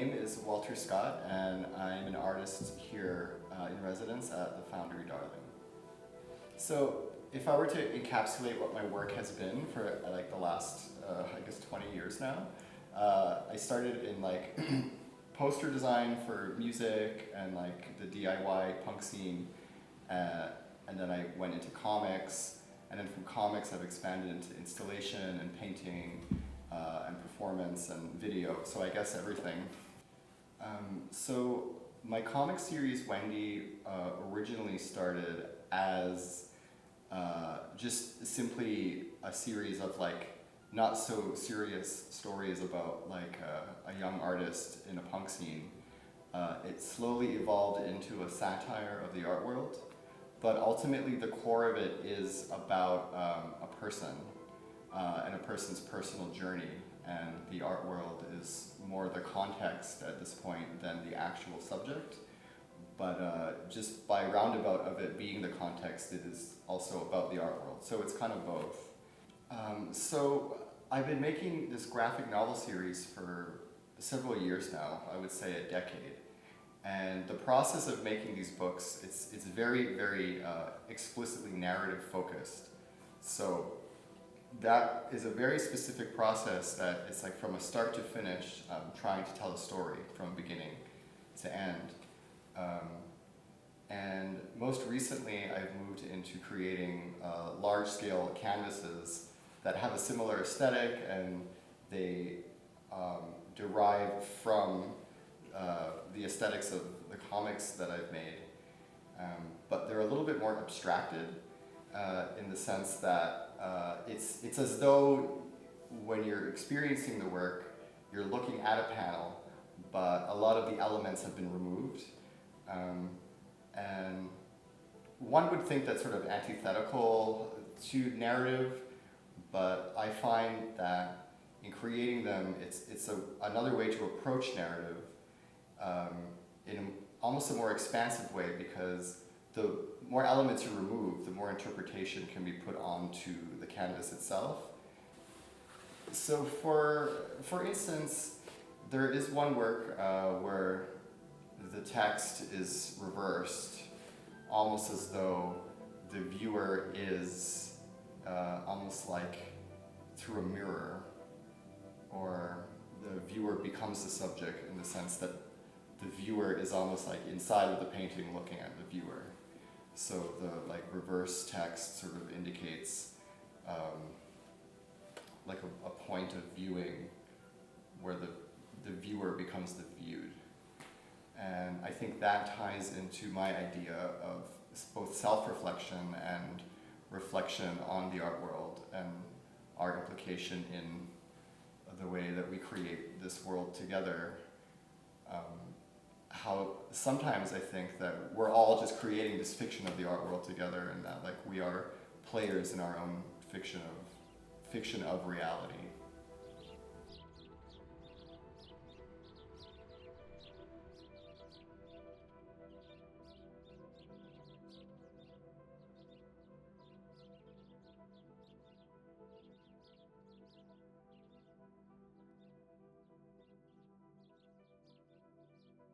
name is Walter Scott, and I'm an artist here in residence at the Foundry Darling. So, if I were to encapsulate what my work has been for like the last, I guess 20 years now, I started in like poster design for music and like the DIY punk scene, and then I went into comics, and then from comics I've expanded into installation and painting and performance and video, so I guess everything. So my comic series Wendy originally started as just simply a series of like not so serious stories about like a young artist in a punk scene. It slowly evolved into a satire of the art world, but ultimately the core of it is about a person and a person's personal journey, and the art world is more the context at this point than the actual subject. But just by roundabout of it being the context, it is also about the art world. So it's kind of both. So I've been making this graphic novel series for several years now, I would say a decade. And the process of making these books, it's very, very explicitly narrative focused. So that is a very specific process that it's like from a start to finish, trying to tell a story from beginning to end. And most recently, I've moved into creating large-scale canvases that have a similar aesthetic, and they derive from the aesthetics of the comics that I've made. But they're a little bit more abstracted in the sense that it's as though when you're experiencing the work, you're looking at a panel, but a lot of the elements have been removed. And one would think that's sort of antithetical to narrative, but I find that in creating them, it's another way to approach narrative in almost a more expansive way, because the more elements you remove, the more interpretation can be put onto the canvas itself. So for instance, there is one work where the text is reversed, almost as though the viewer is almost like through a mirror, or the viewer becomes the subject in the sense that the viewer is almost like inside of the painting looking at the viewer. So the like reverse text sort of indicates like a point of viewing where the viewer becomes the viewed. And I think that ties into my idea of both self-reflection and reflection on the art world and our implication in the way that we create this world together. How sometimes I think that we're all just creating this fiction of the art world together, and that like we are players in our own fiction of reality.